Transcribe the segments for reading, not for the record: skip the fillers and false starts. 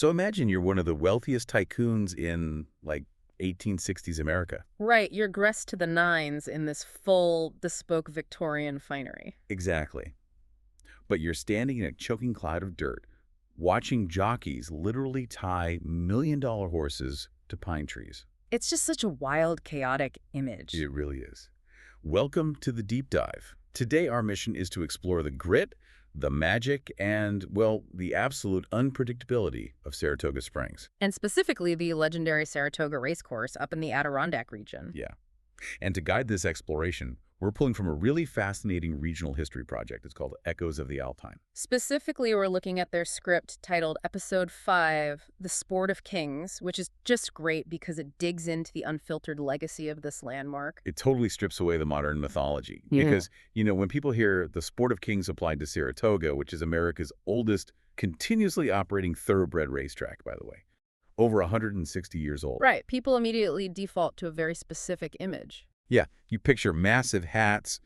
So imagine you're one of the wealthiest tycoons in, like, 1860s America. Right, you're dressed to the nines in this full, bespoke Victorian finery. Exactly. But you're standing in a choking cloud of dirt, watching jockeys literally tie million-dollar horses to pine trees. It's just such a wild, chaotic image. It really is. Welcome to the Deep Dive. Today our mission is to explore the grit, the magic, and, well, the absolute unpredictability of Saratoga Springs. And specifically the legendary Saratoga racecourse up in the Adirondack region. Yeah. And to guide this exploration, we're pulling from a really fascinating regional history project. It's called Echoes of the Alpine. Specifically, we're looking at their script titled Episode 5, The Sport of Kings, which is just great because it digs into the unfiltered legacy of this landmark. It totally strips away the modern mythology. Yeah. Because, when people hear the Sport of Kings applied to Saratoga, which is America's oldest continuously operating thoroughbred racetrack, by the way, over 160 years old. Right, people immediately default to a very specific image. Yeah, you picture massive hats,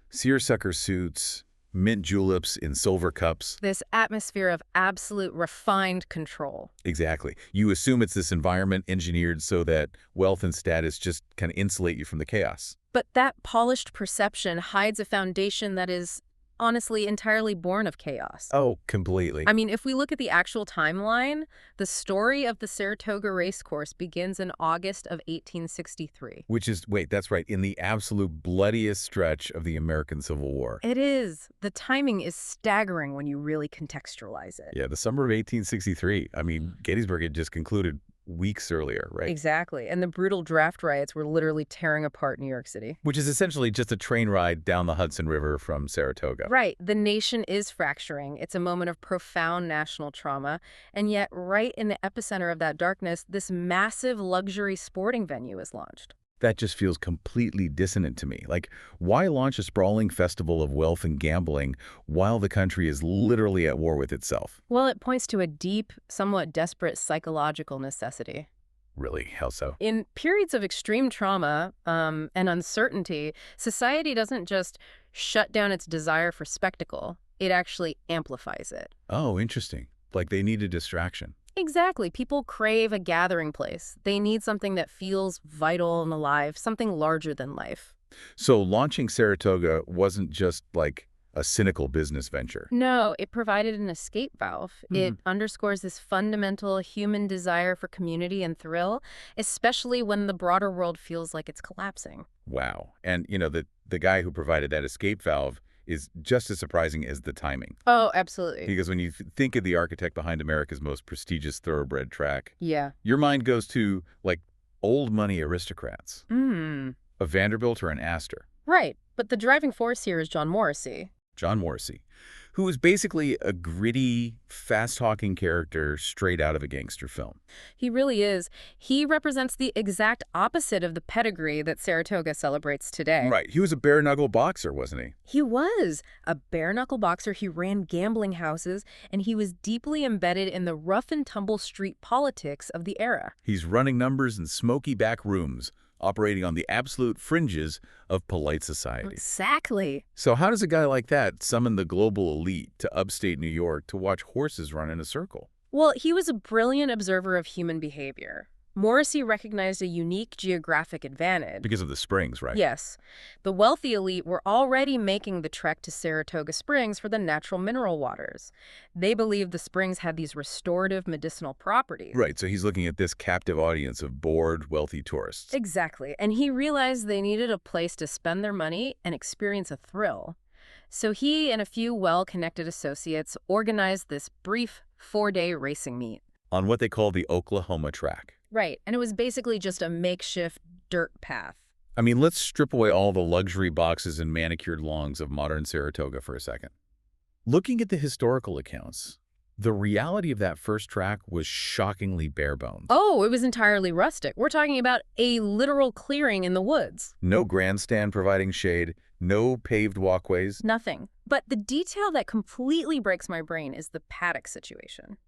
seersucker suits, mint juleps in silver cups. This atmosphere of absolute refined control. Exactly. You assume it's this environment engineered so that wealth and status just kind of insulate you from the chaos. But that polished perception hides a foundation that is, honestly, entirely born of chaos. Oh, completely. I mean, if we look at the actual timeline, the story of the Saratoga racecourse begins in August of 1863. Which is, wait, that's right, in the absolute bloodiest stretch of the American Civil War. It is. The timing is staggering when you really contextualize it. Yeah, the summer of 1863. I mean, Gettysburg had just concluded weeks earlier, right? Exactly. And the brutal draft riots were literally tearing apart New York City. Which is essentially just a train ride down the Hudson River from Saratoga. Right. The nation is fracturing. It's a moment of profound national trauma. And yet, right in the epicenter of that darkness, this massive luxury sporting venue is launched. That just feels completely dissonant to me. Like, why launch a sprawling festival of wealth and gambling while the country is literally at war with itself? Well, it points to a deep, somewhat desperate psychological necessity. Really? How so? In periods of extreme trauma and uncertainty, society doesn't just shut down its desire for spectacle. It actually amplifies it. Oh, interesting. Like they need a distraction. Exactly. People crave a gathering place. They need something that feels vital and alive, something larger than life. So launching Saratoga wasn't just like a cynical business venture. No, it provided an escape valve. It underscores this fundamental human desire for community and thrill, especially when the broader world feels like it's collapsing. Wow. And, the guy who provided that escape valve is just as surprising as the timing. Oh, absolutely. Because when you think of the architect behind America's most prestigious thoroughbred track, Yeah. your mind goes to, like, old money aristocrats. A Vanderbilt or an Astor. Right. But the driving force here is John Morrissey. John Morrissey, who is basically a gritty, fast-talking character straight out of a gangster film. He really is. He represents the exact opposite of the pedigree that Saratoga celebrates today. Right. He was a bare-knuckle boxer, wasn't he? He was a bare-knuckle boxer. He ran gambling houses, and he was deeply embedded in the rough-and-tumble street politics of the era. He's running numbers in smoky back rooms, operating on the absolute fringes of polite society. Exactly. So how does a guy like that summon the global elite to upstate New York to watch horses run in a circle? Well, he was a brilliant observer of human behavior. Morrissey recognized a unique geographic advantage. Because of the springs, right? Yes. The wealthy elite were already making the trek to Saratoga Springs for the natural mineral waters. They believed the springs had these restorative medicinal properties. Right, so he's looking at this captive audience of bored, wealthy tourists. Exactly. And he realized they needed a place to spend their money and experience a thrill. So he and a few well-connected associates organized this brief 4-day racing meet. On what they call the Oklahoma track. Right, and it was basically just a makeshift dirt path. I mean, let's strip away all the luxury boxes and manicured lawns of modern Saratoga for a second. Looking at the historical accounts, the reality of that first track was shockingly bare bones. Oh, it was entirely rustic. We're talking about a literal clearing in the woods. No grandstand providing shade, no paved walkways. Nothing. But the detail that completely breaks my brain is the paddock situation.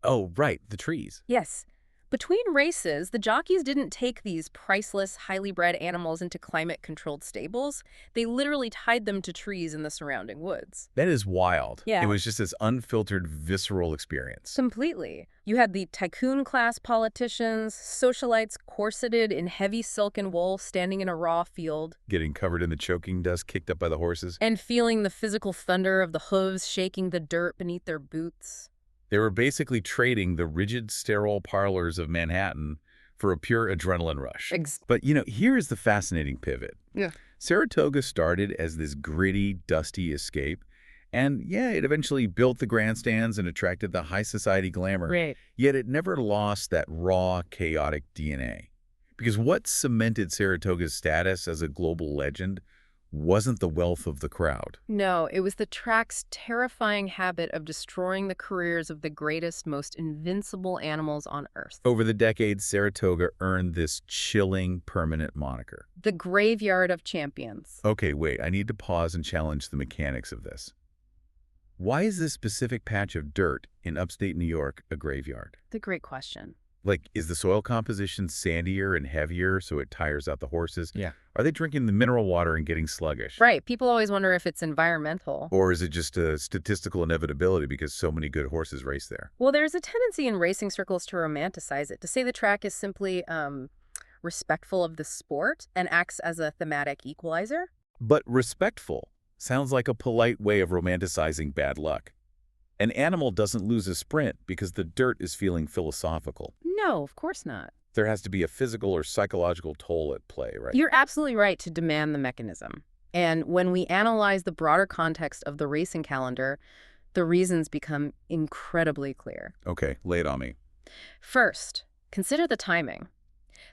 Oh, right, the trees. Yes. Between races, the jockeys didn't take these priceless, highly bred animals into climate-controlled stables. They literally tied them to trees in the surrounding woods. That is wild. Yeah. It was just this unfiltered, visceral experience. Completely. You had the tycoon-class politicians, socialites corseted in heavy silk and wool, standing in a raw field, Getting covered in the choking dust kicked up by the horses. and feeling the physical thunder of the hooves shaking the dirt beneath their boots. They were basically trading the rigid, sterile parlors of Manhattan for a pure adrenaline rush. But, here's the fascinating pivot. Yeah. Saratoga started as this gritty, dusty escape. And, it eventually built the grandstands and attracted the high society glamour. Right. Yet it never lost that raw, chaotic DNA. Because what cemented Saratoga's status as a global legend wasn't the wealth of the crowd. No, it was the track's terrifying habit of destroying the careers of the greatest, most invincible animals on Earth. Over the decades, Saratoga earned this chilling, permanent moniker. The graveyard of champions. Okay, wait, I need to pause and challenge the mechanics of this. Why is this specific patch of dirt in upstate New York a graveyard? The great question. Like, is the soil composition sandier and heavier so it tires out the horses? Yeah. Are they drinking the mineral water and getting sluggish? Right. People always wonder if it's environmental. Or is it just a statistical inevitability because so many good horses race there? Well, there's a tendency in racing circles to romanticize it, to say the track is simply respectful of the sport and acts as a thematic equalizer. But respectful sounds like a polite way of romanticizing bad luck. An animal doesn't lose a sprint because the dirt is feeling philosophical. No, of course not. There has to be a physical or psychological toll at play, right? You're absolutely right to demand the mechanism. And when we analyze the broader context of the racing calendar, the reasons become incredibly clear. Okay, lay it on me. First, consider the timing.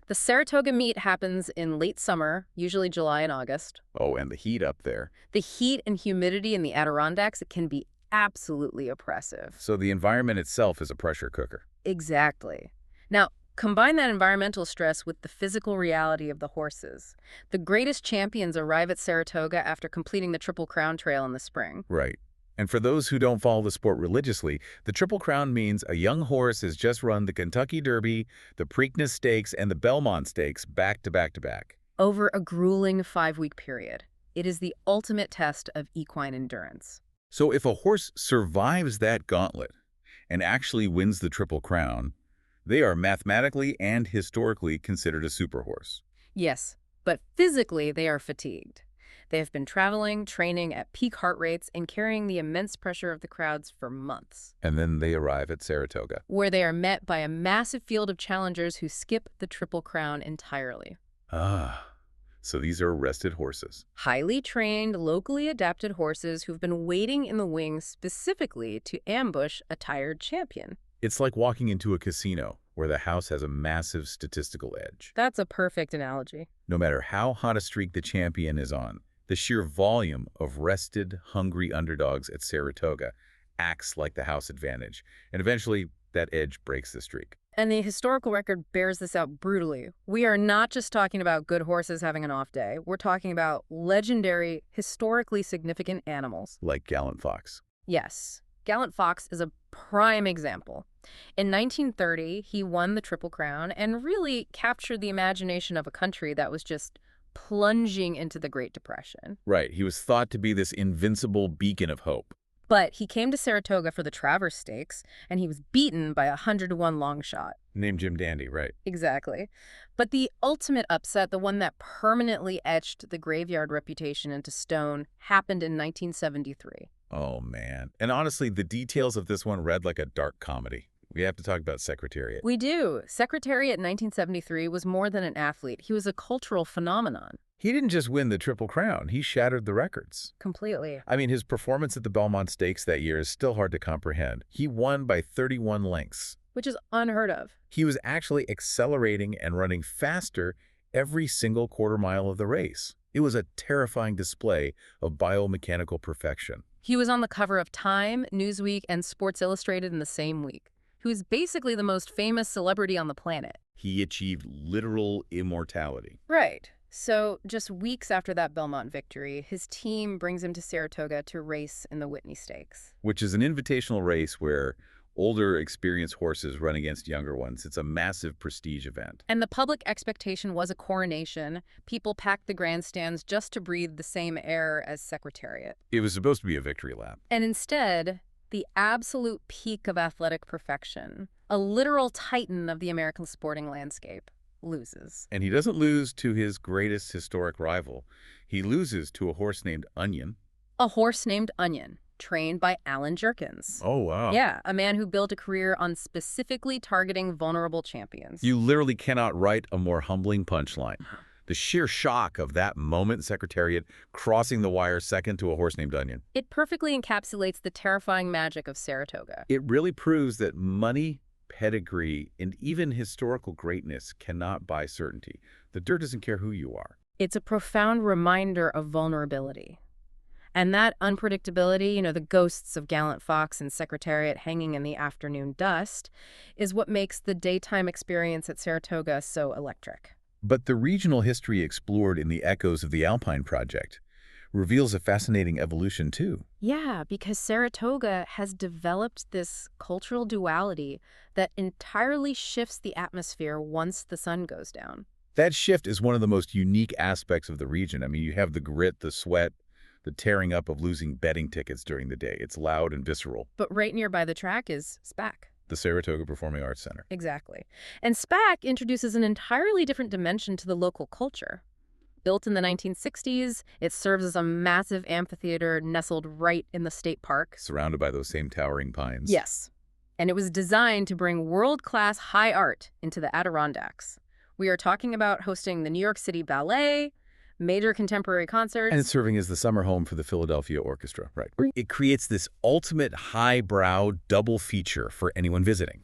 The Saratoga meet happens in late summer, usually July and August. Oh, and the heat up there. The heat and humidity in the Adirondacks, it can be absolutely oppressive. So the environment itself is a pressure cooker. Exactly. Now, combine that environmental stress with the physical reality of the horses. The greatest champions arrive at Saratoga after completing the Triple Crown Trail in the spring. Right. And for those who don't follow the sport religiously, the Triple Crown means a young horse has just run the Kentucky Derby, the Preakness Stakes, and the Belmont Stakes back to back to back. Over a grueling 5-week period. It is the ultimate test of equine endurance. So if a horse survives that gauntlet and actually wins the Triple Crown, they are mathematically and historically considered a super horse. Yes, but physically they are fatigued. They have been traveling, training at peak heart rates, and carrying the immense pressure of the crowds for months. And then they arrive at Saratoga, where they are met by a massive field of challengers who skip the Triple Crown entirely. So these are rested horses. Highly trained, locally adapted horses who've been waiting in the wings specifically to ambush a tired champion. It's like walking into a casino where the house has a massive statistical edge. That's a perfect analogy. No matter how hot a streak the champion is on, the sheer volume of rested, hungry underdogs at Saratoga acts like the house advantage, and eventually that edge breaks the streak. And the historical record bears this out brutally. We are not just talking about good horses having an off day. We're talking about legendary, historically significant animals. Like Gallant Fox. Yes. Gallant Fox is a prime example. In 1930, he won the Triple Crown and really captured the imagination of a country that was just plunging into the Great Depression. Right. He was thought to be this invincible beacon of hope. But he came to Saratoga for the Travers Stakes, and he was beaten by a 100-to-1 long shot. Named Jim Dandy, right. Exactly. But the ultimate upset, the one that permanently etched the graveyard reputation into stone, happened in 1973. Oh, man. And honestly, the details of this one read like a dark comedy. We have to talk about Secretariat. We do. Secretariat in 1973 was more than an athlete. He was a cultural phenomenon. He didn't just win the Triple Crown. He shattered the records. Completely. I mean, his performance at the Belmont Stakes that year is still hard to comprehend. He won by 31 lengths. Which is unheard of. He was actually accelerating and running faster every single quarter mile of the race. It was a terrifying display of biomechanical perfection. He was on the cover of Time, Newsweek, and Sports Illustrated in the same week. He was basically the most famous celebrity on the planet. He achieved literal immortality. Right. So just weeks after that Belmont victory, his team brings him to Saratoga to race in the Whitney Stakes. Which is an invitational race where Older, experienced horses run against younger ones. It's a massive prestige event. And the public expectation was a coronation. People packed the grandstands just to breathe the same air as Secretariat. It was supposed to be a victory lap. And instead, the absolute peak of athletic perfection, a literal titan of the American sporting landscape, loses. And he doesn't lose to his greatest historic rival. He loses to a horse named Onion. A horse named Onion, trained by Alan Jerkins. Oh, wow. Yeah, a man who built a career on specifically targeting vulnerable champions. You literally cannot write a more humbling punchline. The sheer shock of that moment, Secretariat crossing the wire second to a horse named Onion. It perfectly encapsulates the terrifying magic of Saratoga. It really proves that money, pedigree, and even historical greatness cannot buy certainty. The dirt doesn't care who you are. It's a profound reminder of vulnerability. And that unpredictability, the ghosts of Gallant Fox and Secretariat hanging in the afternoon dust, is what makes the daytime experience at Saratoga so electric. But the regional history explored in the echoes of the Alpine project reveals a fascinating evolution, too. Yeah, because Saratoga has developed this cultural duality that entirely shifts the atmosphere once the sun goes down. That shift is one of the most unique aspects of the region. I mean, you have the grit, the sweat, the tearing up of losing betting tickets during the day. It's loud and visceral. But right nearby the track is SPAC. The Saratoga Performing Arts Center. Exactly. And SPAC introduces an entirely different dimension to the local culture. Built in the 1960s, it serves as a massive amphitheater nestled right in the state park. Surrounded by those same towering pines. Yes. And it was designed to bring world-class high art into the Adirondacks. We are talking about hosting the New York City Ballet, major contemporary concerts. And it's serving as the summer home for the Philadelphia Orchestra, right? It creates this ultimate highbrow double feature for anyone visiting.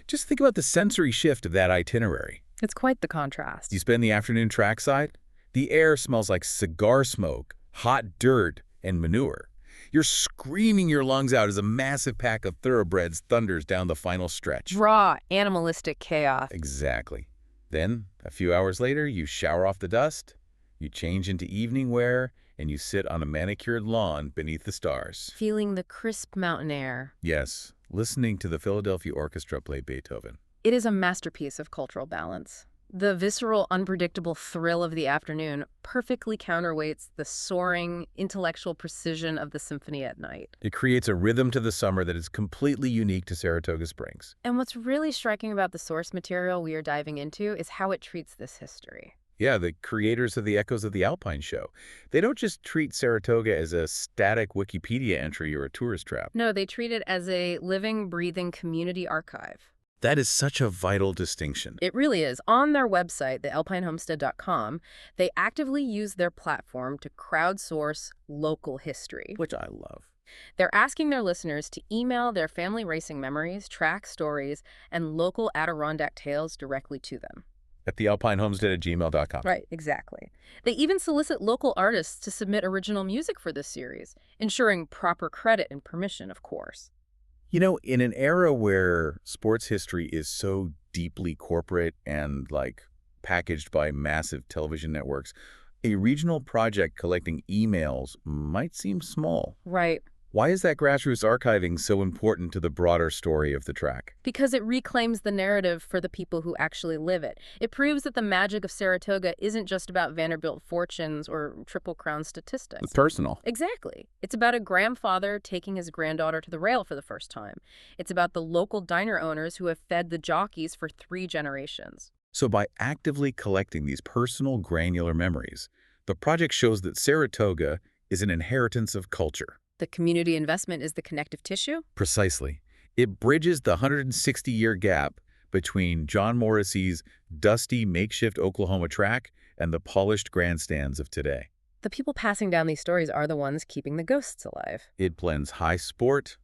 Just think about the sensory shift of that itinerary. It's quite the contrast. You spend the afternoon trackside, the air smells like cigar smoke, hot dirt, and manure. You're screaming your lungs out as a massive pack of thoroughbreds thunders down the final stretch. Raw, animalistic chaos. Exactly. Then, a few hours later, you shower off the dust, you change into evening wear, and you sit on a manicured lawn beneath the stars. Feeling the crisp mountain air. Yes, listening to the Philadelphia Orchestra play Beethoven. It is a masterpiece of cultural balance. The visceral, unpredictable thrill of the afternoon perfectly counterweights the soaring, intellectual precision of the symphony at night. It creates a rhythm to the summer that is completely unique to Saratoga Springs. And what's really striking about the source material we are diving into is how it treats this history. Yeah, the creators of the Echoes of the Alpine show. They don't just treat Saratoga as a static Wikipedia entry or a tourist trap. No, they treat it as a living, breathing community archive. That is such a vital distinction. It really is. On their website, thealpinehomestead.com, they actively use their platform to crowdsource local history. Which I love. They're asking their listeners to email their family racing memories, track stories, and local Adirondack tales directly to them. At thealpinehomestead@gmail.com. Right, exactly. They even solicit local artists to submit original music for this series, ensuring proper credit and permission, of course. You know, in an era where sports history is so deeply corporate and, packaged by massive television networks, a regional project collecting emails might seem small. Right. Why is that grassroots archiving so important to the broader story of the track? Because it reclaims the narrative for the people who actually live it. It proves that the magic of Saratoga isn't just about Vanderbilt fortunes or Triple Crown statistics. It's personal. Exactly. It's about a grandfather taking his granddaughter to the rail for the first time. It's about the local diner owners who have fed the jockeys for 3 generations. So by actively collecting these personal, granular memories, the project shows that Saratoga is an inheritance of culture. The community investment is the connective tissue? Precisely. It bridges the 160-year gap between John Morrissey's dusty makeshift Oklahoma track and the polished grandstands of today. The people passing down these stories are the ones keeping the ghosts alive. It blends high sport,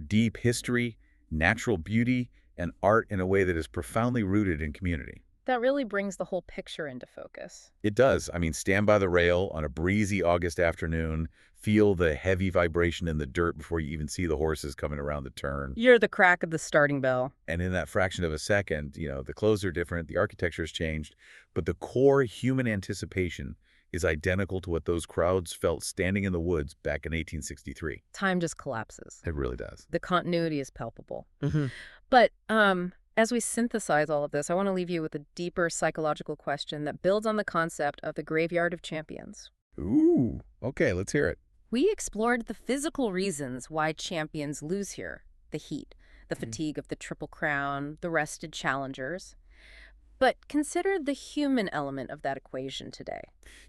deep history, natural beauty, and art in a way that is profoundly rooted in community. That really brings the whole picture into focus. It does. I mean, stand by the rail on a breezy August afternoon, feel the heavy vibration in the dirt before you even see the horses coming around the turn. You're the crack of the starting bell. And in that fraction of a second, the clothes are different, the architecture's changed, but the core human anticipation is identical to what those crowds felt standing in the woods back in 1863. Time just collapses. It really does. The continuity is palpable. Mm-hmm. But as we synthesize all of this, I want to leave you with a deeper psychological question that builds on the concept of the graveyard of champions. Ooh, okay, let's hear it. We explored the physical reasons why champions lose here. The heat, the fatigue of the Triple Crown, the rested challengers. But consider the human element of that equation today.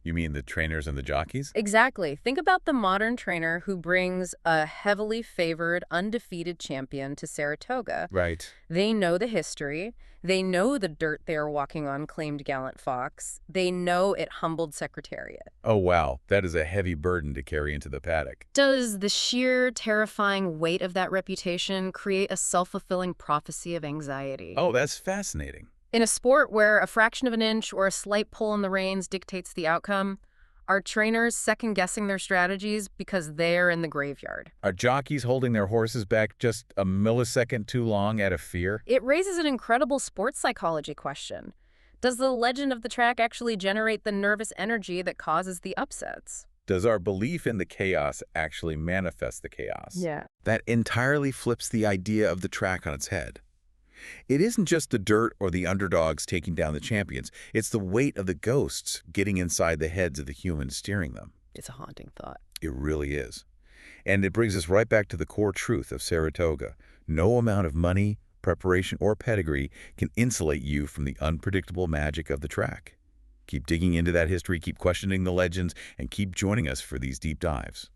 You mean the trainers and the jockeys? Exactly. Think about the modern trainer who brings a heavily favored, undefeated champion to Saratoga. Right. They know the history. They know the dirt they are walking on claimed Gallant Fox. They know it humbled Secretariat. Oh, wow. That is a heavy burden to carry into the paddock. Does the sheer, terrifying weight of that reputation create a self-fulfilling prophecy of anxiety? Oh, that's fascinating. In a sport where a fraction of an inch or a slight pull in the reins dictates the outcome, are trainers second-guessing their strategies because they're in the graveyard? Are jockeys holding their horses back just a millisecond too long out of fear? It raises an incredible sports psychology question. Does the legend of the track actually generate the nervous energy that causes the upsets? Does our belief in the chaos actually manifest the chaos? Yeah. That entirely flips the idea of the track on its head. It isn't just the dirt or the underdogs taking down the champions. It's the weight of the ghosts getting inside the heads of the humans steering them. It's a haunting thought. It really is. And it brings us right back to the core truth of Saratoga. No amount of money, preparation, or pedigree can insulate you from the unpredictable magic of the track. Keep digging into that history, keep questioning the legends, and keep joining us for these deep dives.